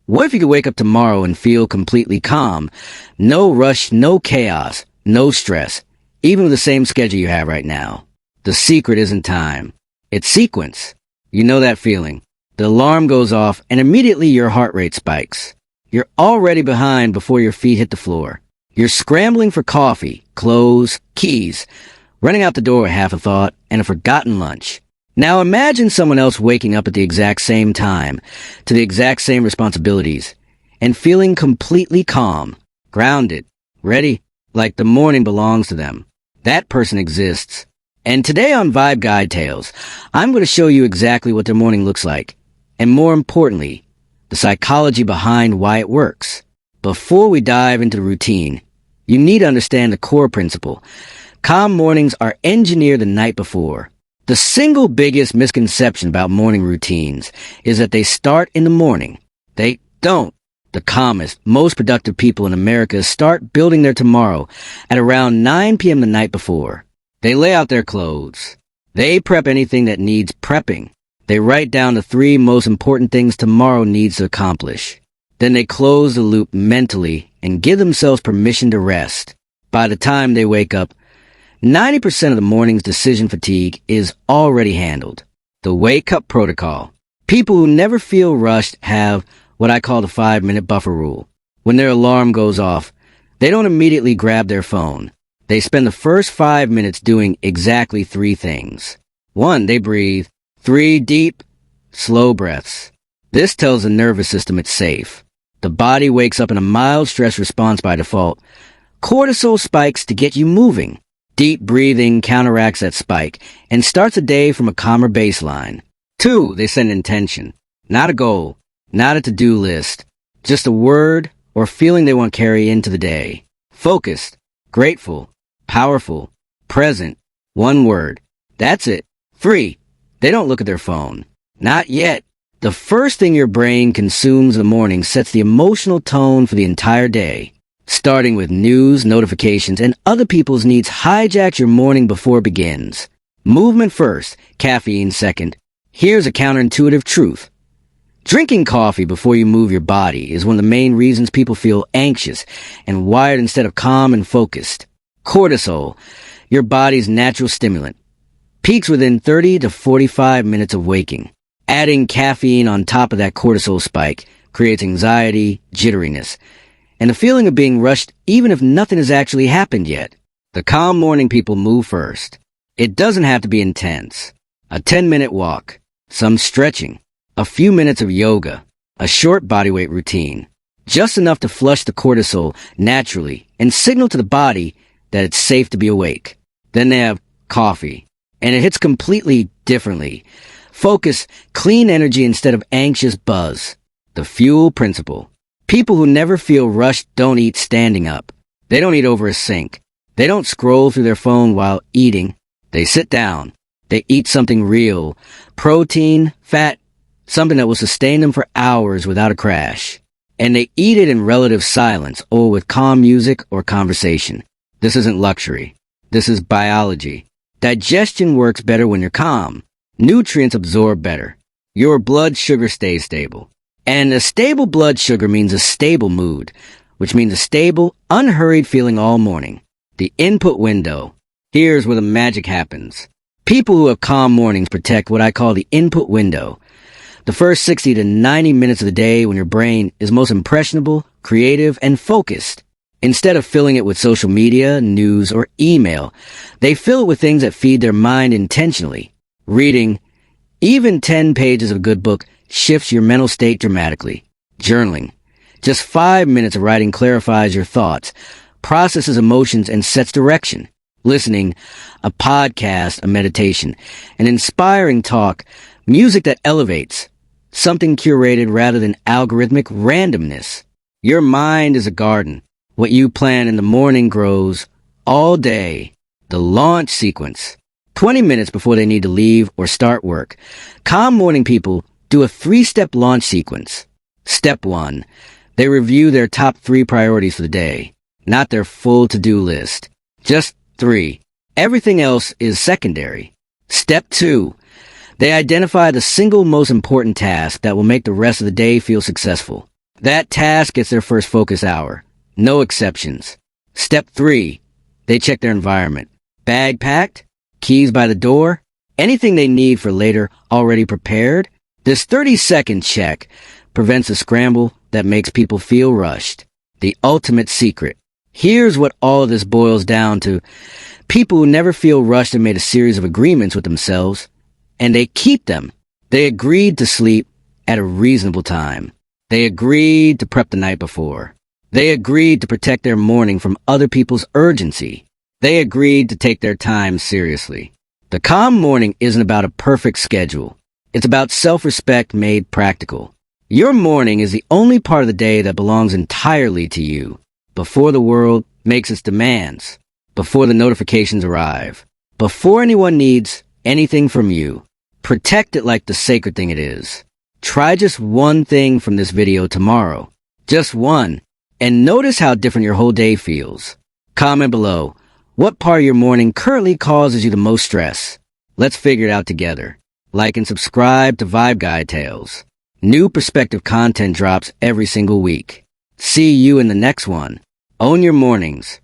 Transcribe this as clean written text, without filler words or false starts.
What if you could wake up tomorrow and feel completely calm? No rush, no chaos, no stress, even with the same schedule you have right now. The secret isn't time. It's sequence. You know that feeling. The alarm goes off and immediately your heart rate spikes. You're already behind before your feet hit the floor. You're scrambling for coffee, clothes, keys, running out the door with half a thought and a forgotten lunch. Now imagine someone else waking up at the exact same time, to the exact same responsibilities, and feeling completely calm, grounded, ready, like the morning belongs to them. That person exists. And today on Vibe Guide Tales, I'm going to show you exactly what their morning looks like, and more importantly, the psychology behind why it works. Before we dive into the routine, you need to understand the core principle. Calm mornings are engineered the night before. The single biggest misconception about morning routines is that they start in the morning. They don't. The calmest, most productive people in America start building their tomorrow at around 9 p.m. the night before. They lay out their clothes. They prep anything that needs prepping. They write down the 3 most important things tomorrow needs to accomplish. Then they close the loop mentally and give themselves permission to rest. By the time they wake up, 90% of the morning's decision fatigue is already handled. The wake-up protocol. People who never feel rushed have what I call the 5-minute buffer rule. When their alarm goes off, they don't immediately grab their phone. They spend the first 5 minutes doing exactly 3 things. 1, they breathe. 3 deep, slow breaths. This tells the nervous system it's safe. The body wakes up in a mild stress response by default. Cortisol spikes to get you moving. Deep breathing counteracts that spike and starts a day from a calmer baseline. 2, they set an intention. Not a goal, not a to-do list, just a word or feeling they want to carry into the day. Focused, grateful, powerful, present, 1 word. That's it. 3, they don't look at their phone. Not yet. The first thing your brain consumes in the morning sets the emotional tone for the entire day. Starting with news, notifications, and other people's needs hijacks your morning before it begins. Movement first, caffeine second. Here's a counterintuitive truth. Drinking coffee before you move your body is one of the main reasons people feel anxious and wired instead of calm and focused. Cortisol, your body's natural stimulant, peaks within 30 to 45 minutes of waking. Adding caffeine on top of that cortisol spike creates anxiety, jitteriness, and the feeling of being rushed even if nothing has actually happened yet. The calm morning people move first. It doesn't have to be intense. A 10-minute walk, some stretching, a few minutes of yoga, a short bodyweight routine, just enough to flush the cortisol naturally and signal to the body that it's safe to be awake. Then they have coffee, and it hits completely differently. Focus, clean energy instead of anxious buzz. The fuel principle. People who never feel rushed don't eat standing up. They don't eat over a sink. They don't scroll through their phone while eating. They sit down. They eat something real. Protein, fat, something that will sustain them for hours without a crash. And they eat it in relative silence or with calm music or conversation. This isn't luxury. This is biology. Digestion works better when you're calm. Nutrients absorb better. Your blood sugar stays stable. And a stable blood sugar means a stable mood, which means a stable, unhurried feeling all morning. The input window. Here's where the magic happens. People who have calm mornings protect what I call the input window. The first 60 to 90 minutes of the day when your brain is most impressionable, creative, and focused. Instead of filling it with social media, news, or email, they fill it with things that feed their mind intentionally. Reading, even 10 pages of a good book, shifts your mental state dramatically. Journaling. Just 5 minutes of writing clarifies your thoughts, processes emotions, and sets direction. Listening, a podcast, a meditation, an inspiring talk, music that elevates, something curated rather than algorithmic randomness. Your mind is a garden. What you plant in the morning grows all day. The launch sequence. 20 minutes before they need to leave or start work. Calm morning people do a 3-step launch sequence. Step 1. They review their top 3 priorities for the day, not their full to-do list. Just 3. Everything else is secondary. Step 2. They identify the single most important task that will make the rest of the day feel successful. That task gets their first focus hour. No exceptions. Step 3. They check their environment. Bag packed? Keys by the door? Anything they need for later already prepared? This 30-second check prevents a scramble that makes people feel rushed. The ultimate secret. Here's what all of this boils down to. People who never feel rushed have made a series of agreements with themselves, and they keep them. They agreed to sleep at a reasonable time. They agreed to prep the night before. They agreed to protect their morning from other people's urgency. They agreed to take their time seriously. The calm morning isn't about a perfect schedule. It's about self-respect made practical. Your morning is the only part of the day that belongs entirely to you. Before the world makes its demands. Before the notifications arrive. Before anyone needs anything from you. Protect it like the sacred thing it is. Try just one thing from this video tomorrow. Just one. And notice how different your whole day feels. Comment below. What part of your morning currently causes you the most stress? Let's figure it out together. Like and subscribe to Vibe Guide Tales. New perspective content drops every single week. See you in the next one. Own your mornings.